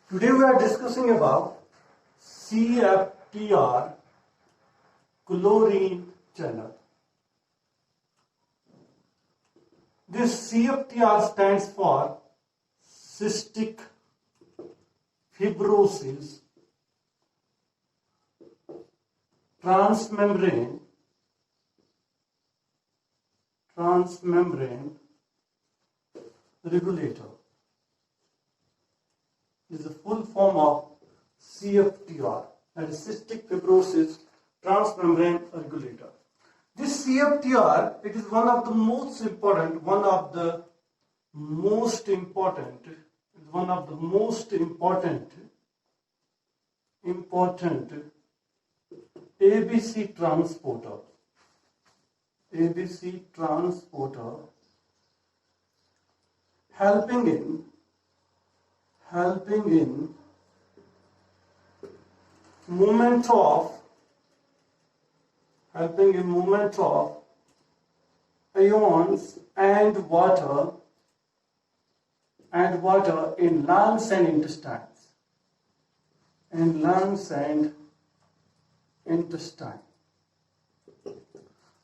Today we are discussing about CFTR chlorine channel. This CFTR stands for cystic fibrosis transmembrane regulator. Is the full form of CFTR, that is cystic fibrosis transmembrane regulator. This CFTR, it is one of the most important ABC transporter helping in movement of ions and water in lungs and intestines.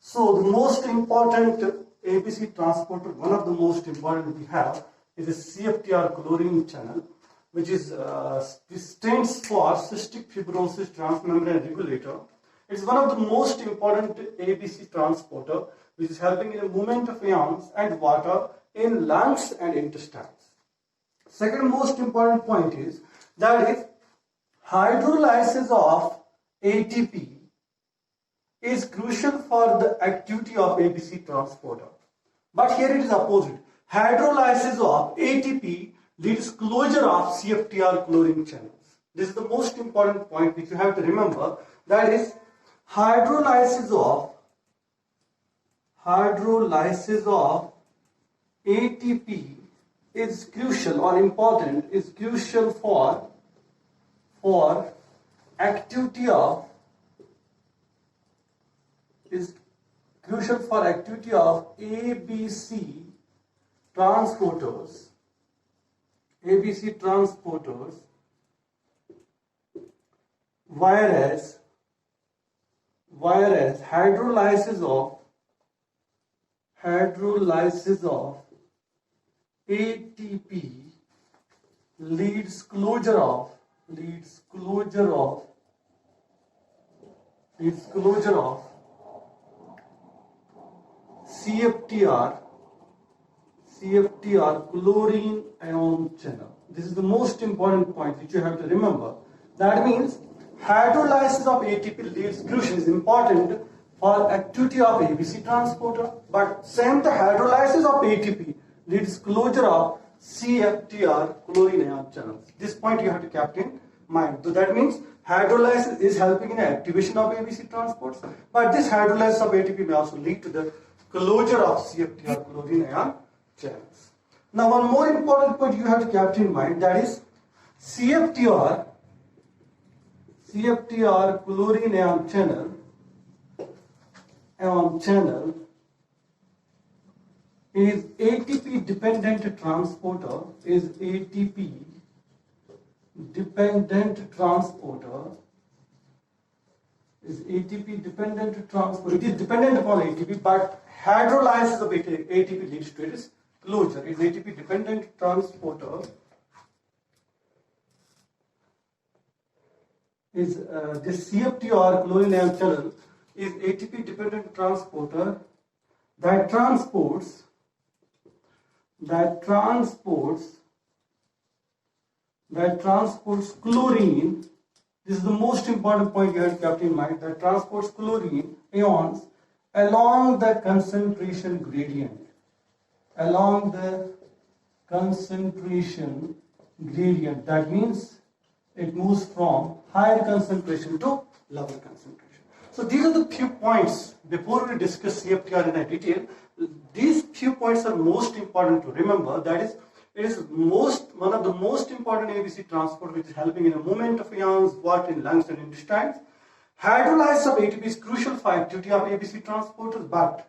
So the most important ABC transporter, one of the most important we have, is a CFTR chlorine channel, which stands for cystic fibrosis transmembrane regulator. It's one of the most important ABC transporter, which is helping in the movement of ions and water in lungs and intestines. Second most important point is that if hydrolysis of ATP is crucial for the activity of ABC transporter. But here it is opposite. Hydrolysis of ATP leads closure of CFTR chlorine channels. This is the most important point which you have to remember. That is, hydrolysis of ATP is crucial or important, is crucial for activity of ABC transporters, whereas hydrolysis of ATP leads closure of CFTR chlorine ion channel. This is the most important point which you have to remember. That means hydrolysis of ATP leads crucial, is important for activity of ABC transporter, but same the hydrolysis of ATP leads closure of CFTR chlorine ion channels. This point you have to keep in mind. So that means hydrolysis is helping in the activation of ABC transports, but this hydrolysis of ATP may also lead to the closure of CFTR chlorine ion channels. Now one more important point you have to keep in mind, that is CFTR chlorine ion channel is ATP dependent transporter, It is dependent upon ATP, but hydrolysis of ATP leads to its closure. Is ATP dependent transporter is this CFTR chlorine ion channel is ATP dependent transporter that transports chlorine. This is the most important point you have to keep in mind, that transports chlorine ions along the concentration gradient. That means it moves from higher concentration to lower concentration. So these are the few points. Before we discuss CFTR in detail, these few points are most important to remember. That is, it is one of the most important ABC transport, which is helping in the movement of ions, water in lungs and intestines. Hydrolysis of ATP is crucial for activity of ABC transporters, but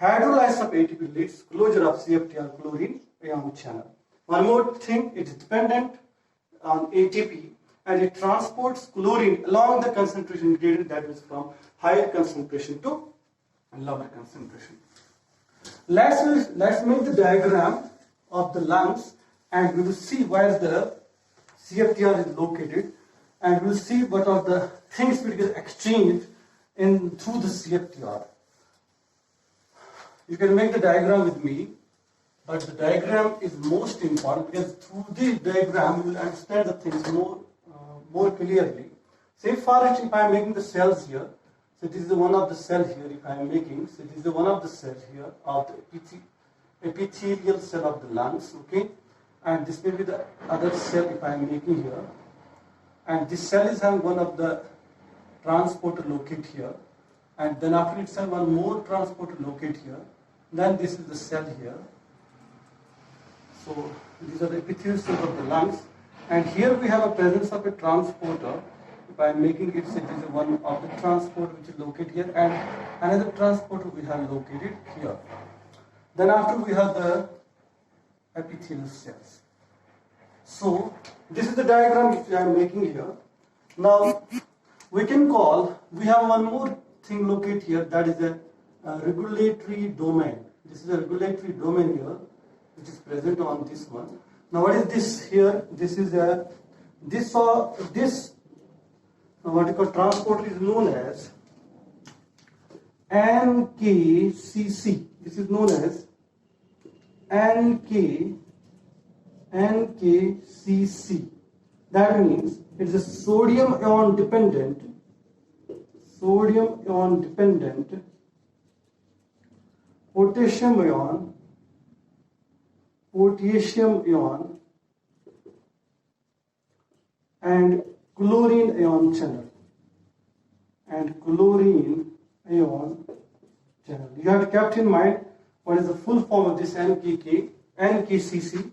hydrolysis of ATP leads closure of CFTR chlorine ion channel. One more thing, it is dependent on ATP, and it transports chlorine along the concentration gradient, that is from higher concentration to lower concentration. Let's make the diagram of the lungs, and we will see where the CFTR is located, and we will see what are the things which get exchanged through the CFTR. You can make the diagram with me, but the diagram is most important because through the diagram you will understand the things more clearly. Say for it, if I am making the cells here, so this is the one of the cell here if I am making, so this is the one of the cell here of the epithelial cell of the lungs, okay, and this may be the other cell if I am making here, and this cell is having one of the transporter locate here, and then after it have one more transporter locate here, then this is the cell here. So these are the epithelial cells of the lungs, and here we have a presence of a transporter. If I am making it, say this is one of the transporter which is located here, and another transporter we have located here. Then after we have the epithelial cells. So this is the diagram which I am making here. Now we have one more thing located here, that is a regulatory domain. This is a regulatory domain here, which is present on this one. Now what is this here? This is this vertical transporter is known as NKCC. This is known as NKCC. That means it is a sodium ion dependent, potassium ion, and chlorine ion channel. You have kept in mind what is the full form of this NKCC.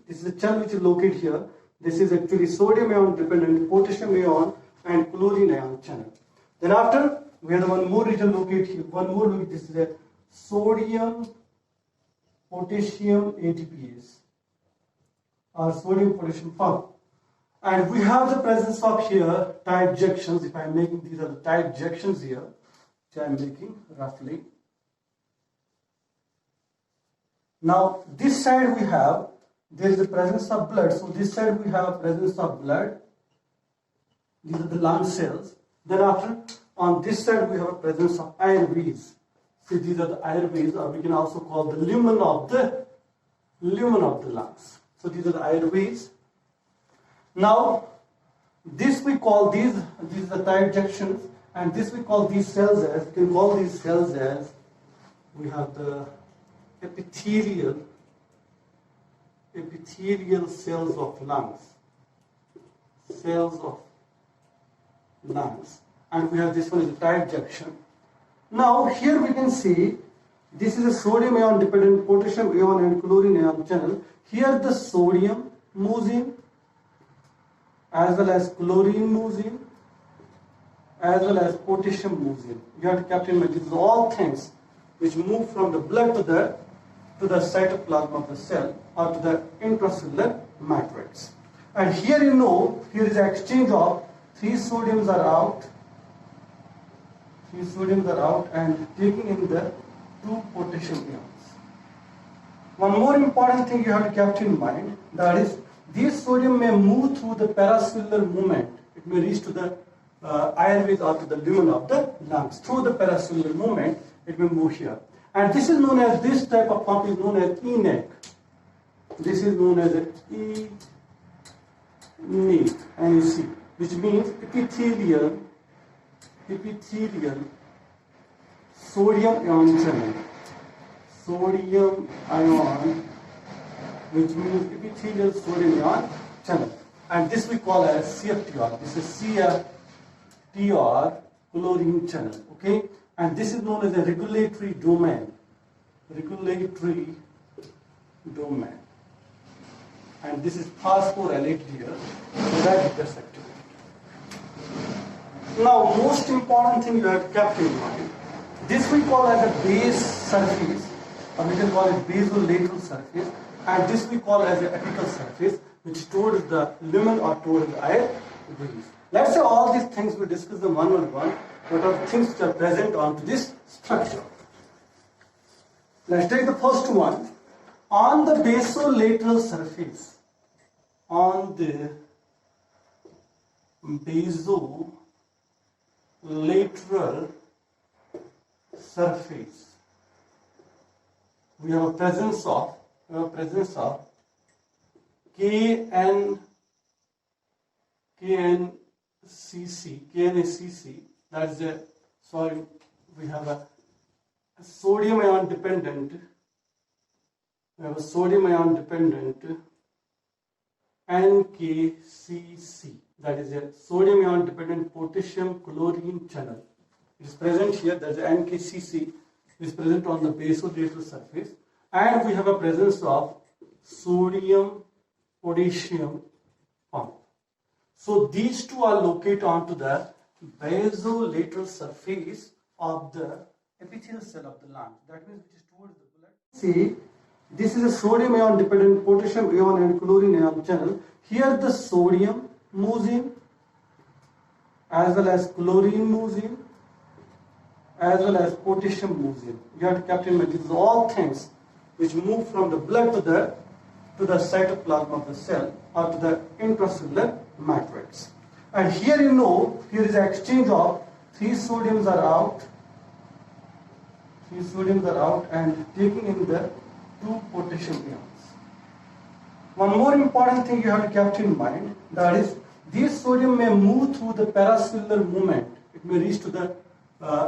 This is the channel which is located here. This is actually sodium ion dependent, potassium ion, and chlorine ion channel. Then after we have one more region located here. This is a sodium potassium ATPase, or sodium potassium pump. And we have the presence of here tight junctions. If I am making, these are the tight junctions here, which I am making roughly. Now this side we have, there is a presence of blood. So this side we have a presence of blood. These are the lung cells. Then after, on this side we have a presence of airways. So these are the airways, or we can also call the lumen of the lungs. So these are the airways. Now this we call these are the tight junctions, and this we call these cells as, we can call these cells as, we have the epithelial cells of lungs, and we have this one is a tight junction. Now here we can see this is a sodium ion dependent, potassium ion and chlorine ion channel. Here the sodium moves in, as well as chlorine moves in, as well as potassium moves in. You have to keep in mind, these are all things which move from the blood to the cytoplasm of the cell, or to the intracellular matrix. And here here is an exchange of 3 sodiums are out, and taking in the 2 potassium ions. One more important thing you have to keep in mind, that is, this sodium may move through the paracellular movement. It may reach to the airways or to the lumen of the lungs. Through the paracellular movement, it may move here. And this is known as, this type of pump is known as ENEC. This is known as NEC, which means epithelial sodium ion channel. Sodium ion, which means epithelial sodium ion channel. And this we call as CFTR. This is CFTR chlorine channel. Okay? And this is known as a regulatory domain. And this is phosphorylated here, so that is just activity. Now, most important thing you have kept in mind, this we call as a base surface, or we can call it basolateral surface, and this we call as an apical surface. which towards the lumen or towards the air breathes. Let's say all these things we discuss them one by one. What are the things which are present onto this structure? Let's take the first one. On the basolateral surface, on the basolateral surface, we have a presence of KNACC, that is we have a sodium ion dependent, NKCC, that is a sodium ion dependent potassium chlorine channel. It is present here, that is NKCC is present on the basolateral surface, and we have a presence of sodium potassium pump. So these two are located onto the basolateral surface of the epithelial cell of the lung. That means it is towards the blood. See, this is a sodium ion dependent potassium ion and chlorine ion channel. Here the sodium moves in, as well as chlorine moves in, as well as potassium moves in. You have to keep in mind, these are all things which move from the blood to the cytoplasm of the cell or to the intracellular matrix. And here here is an exchange of 3 sodiums are out, and taking in the 2 potassium ions. One more important thing you have to keep in mind, that is these sodium may move through the paracellular movement. It may reach to the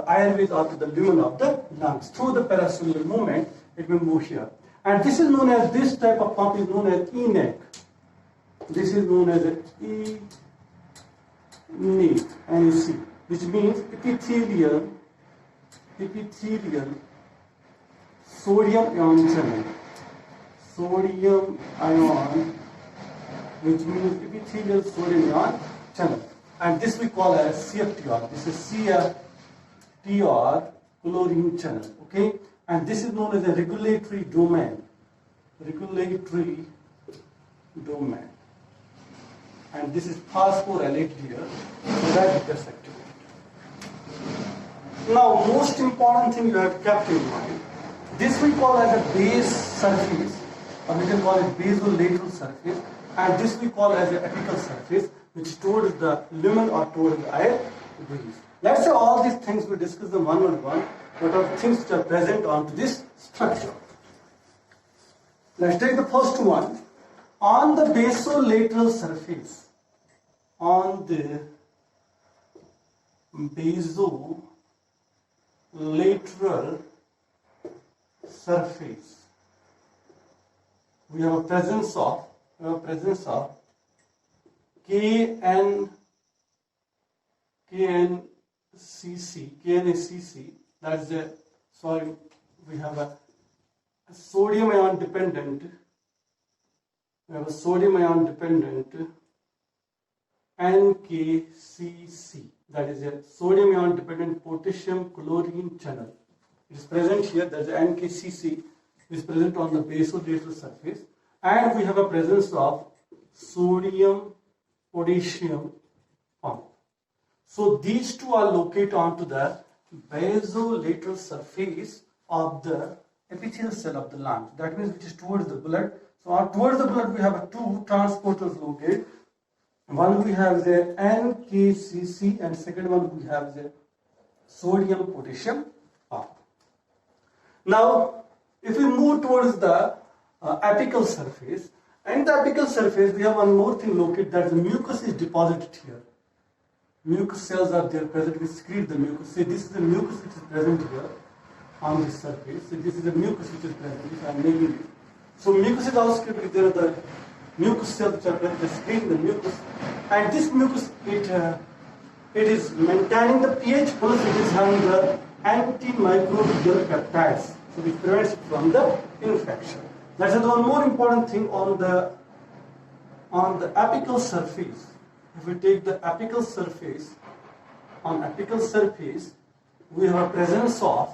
airways or to the lumen of the lungs. Through the paracellular movement, it will move here. And this is known as, this type of pump is known as ENAC. This is known as NEC, which means epithelial sodium ion channel. Sodium ion, which means epithelial sodium ion channel. And this we call as CFTR. This is CFTR chlorine channel. Okay? And this is known as a regulatory domain. And this is phosphorylate here, so that it gets activated. Now, most important thing you have to keep in mind, this we call as a base surface, or we can call it basolateral surface, and this we call as the apical surface, which towards the lumen or towards the air breathes. Let's say all these things we discuss them one by one. What are the things which are present onto this structure? Let's take the first one. On the basolateral surface, we have a presence of KNACC, that is we have a sodium ion dependent, NKCC, that is a sodium ion dependent potassium chlorine channel. It is present here, that is NKCC is present on the basolateral surface, and we have a presence of sodium potassium pump. So these two are located onto the basolateral surface of the epithelial cell of the lung. That means it is towards the blood. So towards the blood we have 2 transporters located. One we have the NKCC, and second one we have the sodium potassium pump. Now, if we move towards the apical surface, and the apical surface we have one more thing located, that the mucus is deposited here. Mucus cells are there present, we secrete the mucus. See, this is the mucus which is present here on this surface. So this is the mucus which is present, if I am making it. So mucus is also secreted. There are the mucus cells which are present, they screen the mucus. And this mucus, it is maintaining the pH, plus it is having the antimicrobial peptides. So it prevents it from the infection. That's the one more important thing on the apical surface. If we take the apical surface, on apical surface, we have a presence of,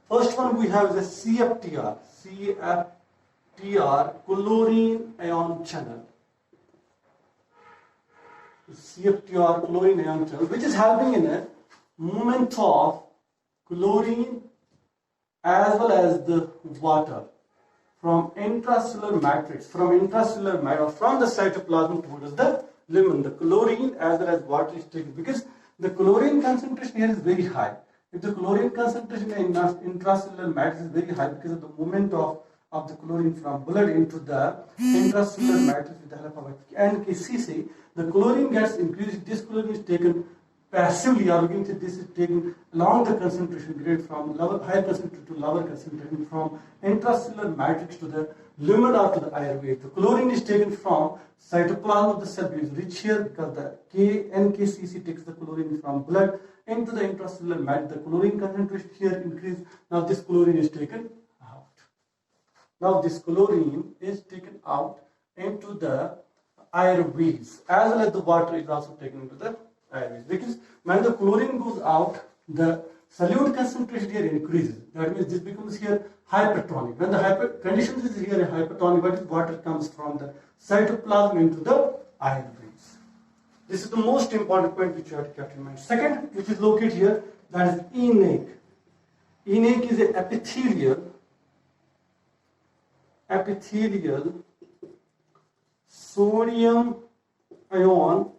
first one we have the CFTR chlorine ion channel. CFTR chlorine ion channel, which is helping in a movement of chlorine as well as the water from intracellular matrix, from the cytoplasm towards the lumen. The chlorine as well as water is taken because the chlorine concentration here is very high. If the chlorine concentration in intracellular matrix is very high because of the movement of the chlorine from blood into the intracellular matrix with the help of NKCC, the chlorine gets increased. This chlorine is taken passively, or we can say this is taken along the concentration gradient from higher concentration to lower concentration, from intracellular matrix to the lumen or to the airway. The chlorine is taken from cytoplasm of the cell, which is rich here because the NKCC takes the chlorine from blood into the intracellular matrix. The chlorine concentration here increase. Now this chlorine is taken out. Now this chlorine is taken out into the airways, as well as the water is also taken into the airways. Because when the chlorine goes out, the solute concentration here increases. That means this becomes here hypertonic. When the condition is here hypertonic, what is water comes from the cytoplasm into the airways. This is the most important point which you have to keep in mind. Second, which is located here, that is ENaC. ENaC is an epithelial sodium ion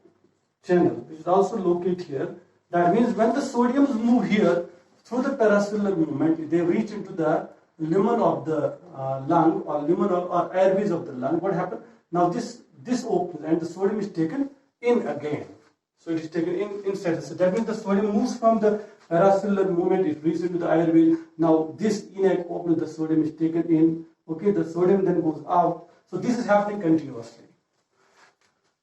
channel, which is also located here. That means when the sodiums move here through the paracellular movement, they reach into the lumen of the lung or lumen or airways of the lung. What happens? Now this opens and the sodium is taken in again. So it is taken inside. So that means the sodium moves from the paracellular movement, it reaches into the airway. Now this ENaC opens, the sodium is taken in. Okay, the sodium then goes out. So this is happening continuously.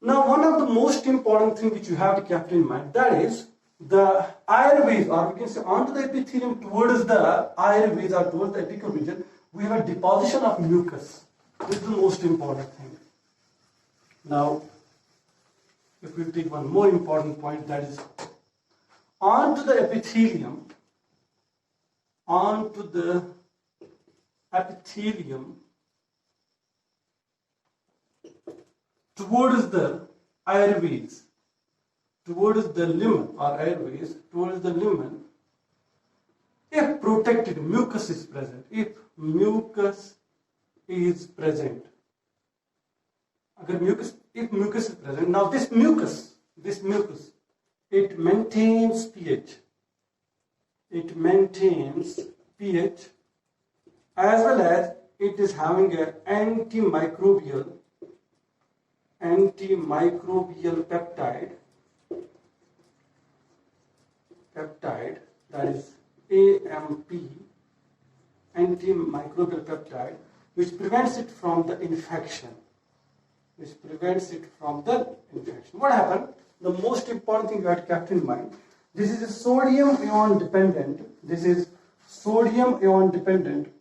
Now one of the most important things which you have to keep in mind, that is the airways, or we can say onto the epithelium towards the airways or towards the apical region, we have a deposition of mucus. This is the most important thing. Now, if we take one more important point, that is onto the epithelium towards the airways, towards the lumen or airways, towards the lumen, if protected, mucus is present. If mucus is present, if mucus is present, now this mucus, it maintains pH. It maintains pH, as well as it is having an antimicrobial peptide, that is AMP, antimicrobial peptide, which prevents it from the infection. What happened? The most important thing you have to keep in mind, this is a sodium ion dependent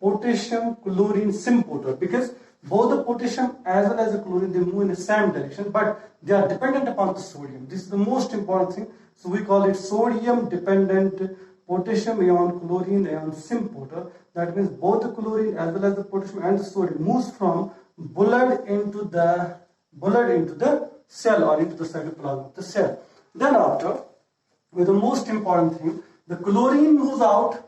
potassium chlorine symporter, because both the potassium as well as the chlorine, they move in the same direction, but they are dependent upon the sodium. This is the most important thing. So we call it sodium dependent potassium ion chlorine ion symporter. That means both the chlorine as well as the potassium and the sodium moves from blood into the cell or into the cytoplasm of the cell. Then after, with the most important thing, the chlorine moves out.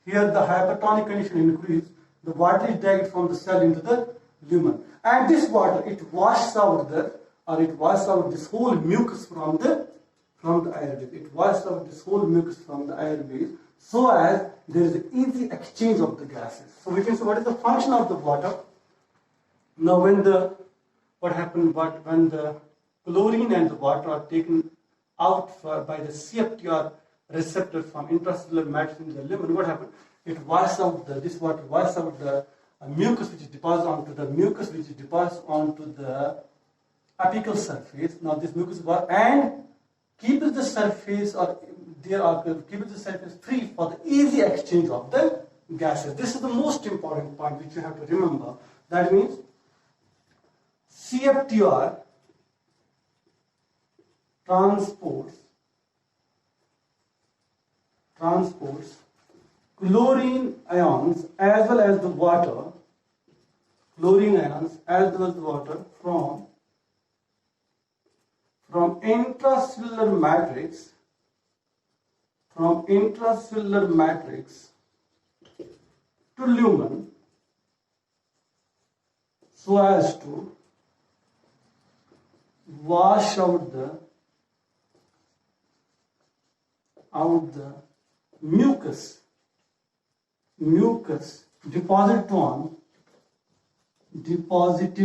Here the hypertonic condition increases. The water is dragged from the cell into the lumen, and this water, it washes out this whole mucus from the airways. It washes out this whole mucus from the airways, so as there is an easy exchange of the gases. So we can say what is the function of the water. Now when the chlorine and the water are taken out by the CFTR receptor from intracellular matrix into the lumen, what happens? It washes out this water washes out the mucus which is deposited onto the apical surface. Now this mucus and keeps the surface free for the easy exchange of the gases. This is the most important point which you have to remember. That means CFTR transports chlorine ions as well as the water, from intracellular matrix to lumen so as to wash out the mucus deposited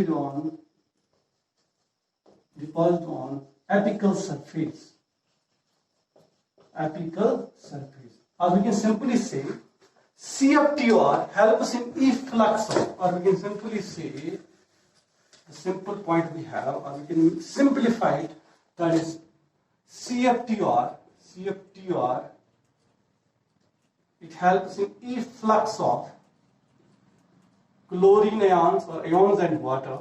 on apical surface. Or we can simply say CFTR helps in efflux of, or we can simply say the simple point we have, or we can simplify it, that is CFTR, it helps in efflux of chlorine ions or ions and water,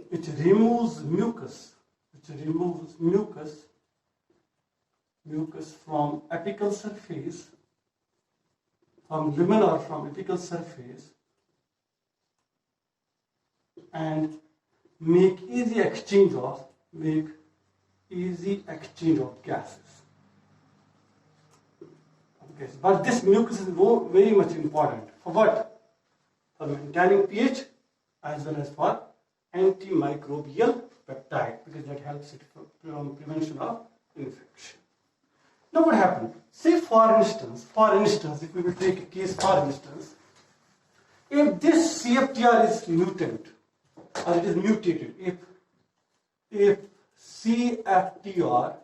which removes mucus from apical surface, from lumen or from apical surface, and make easy exchange of gases. Okay, but this mucus is very much important. For what? For maintaining pH as well as for antimicrobial peptide, because that helps it from prevention of infection. Now what happened? Say for instance, if we will take a case for instance, if this CFTR is mutant or it is mutated, if CFTR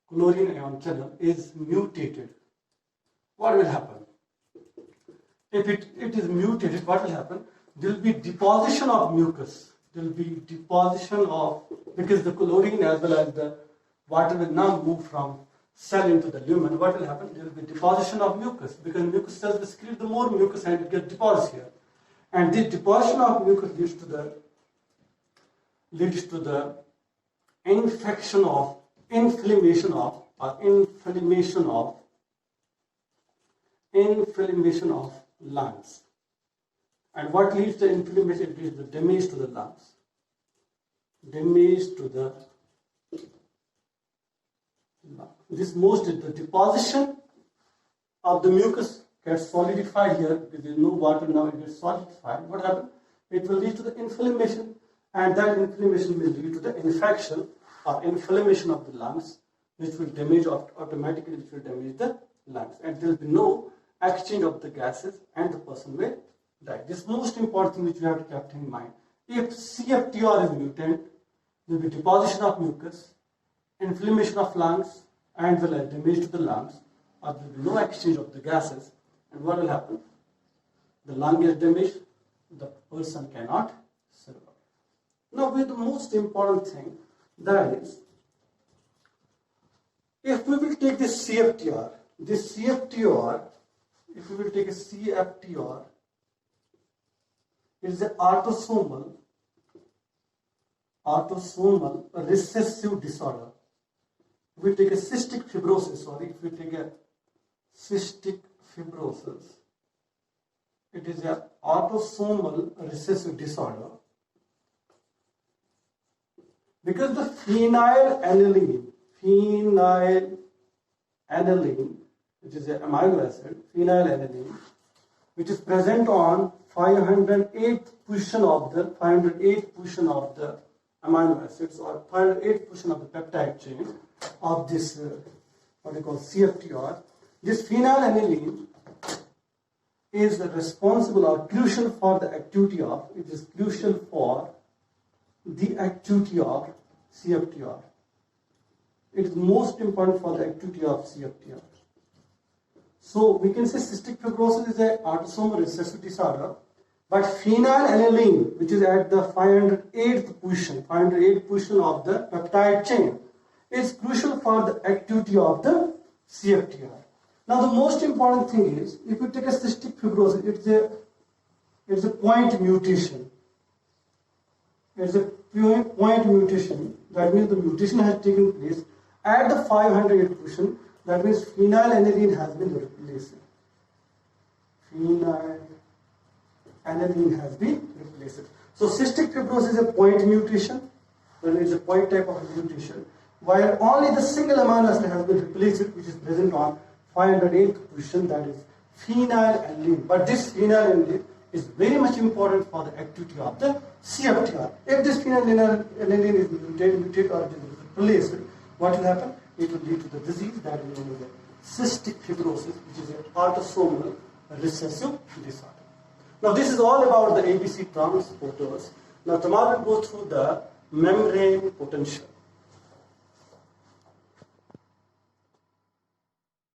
chlorine ion channel is mutated, what will happen? If it is mutated, what will happen? There will be deposition of mucus. There will be deposition of, because the chlorine as well as the water will now move from cell into the lumen. What will happen? There will be deposition of mucus, because mucus cells will secrete the more mucus and it gets deposited here. And this deposition of mucus leads to the inflammation of lungs. And what leads to inflammation? It leads to damage to the lungs. This most is the deposition of the mucus gets solidified here, because there is no water now, it gets solidified. What happens? It will lead to the inflammation, and that inflammation will lead to the infection or inflammation of the lungs, which will damage automatically, which will damage the lungs, and there will be no exchange of the gases, and the person will die. This most important thing which you have to keep in mind. If CFTR is mutant, there will be deposition of mucus, inflammation of lungs, and well as damage to the lungs, or there will be no exchange of the gases, and what will happen? The lung is damaged, the person cannot survive. Now, with the most important thing, that is, if we will take this CFTR, if we will take a CFTR, it is an autosomal recessive disorder. If we take a cystic fibrosis, it is an autosomal recessive disorder, because the phenylalanine, which is an amino acid, phenylalanine, which is present on 508th position of the amino acids, or 508th position of the peptide chain of this what we call CFTR. This phenylalanine is responsible or crucial for the activity of, it is crucial for the activity of CFTR. It is most important for the activity of CFTR. So we can say cystic fibrosis is an autosomal recessive disorder, but phenylalanine, which is at the 508th position of the peptide chain, is crucial for the activity of the CFTR. Now the most important thing is, if you take a cystic fibrosis, it's a point mutation. It's a point mutation. That means the mutation has taken place at the 508th position. That means phenylalanine has been replaced. So cystic fibrosis is a point mutation, when it's a point type of mutation, where only the single amino acid has been replaced, which is present on 508th position, that is phenylalanine. But this phenylalanine is very much important for the activity of the CFTR. If this phenylalanine is mutated or it is replaced, what will happen? It will lead to the disease that is known as cystic fibrosis, which is an autosomal recessive disorder. Now this is all about the ABC transporters. Now tomorrow we'll go through the membrane potential.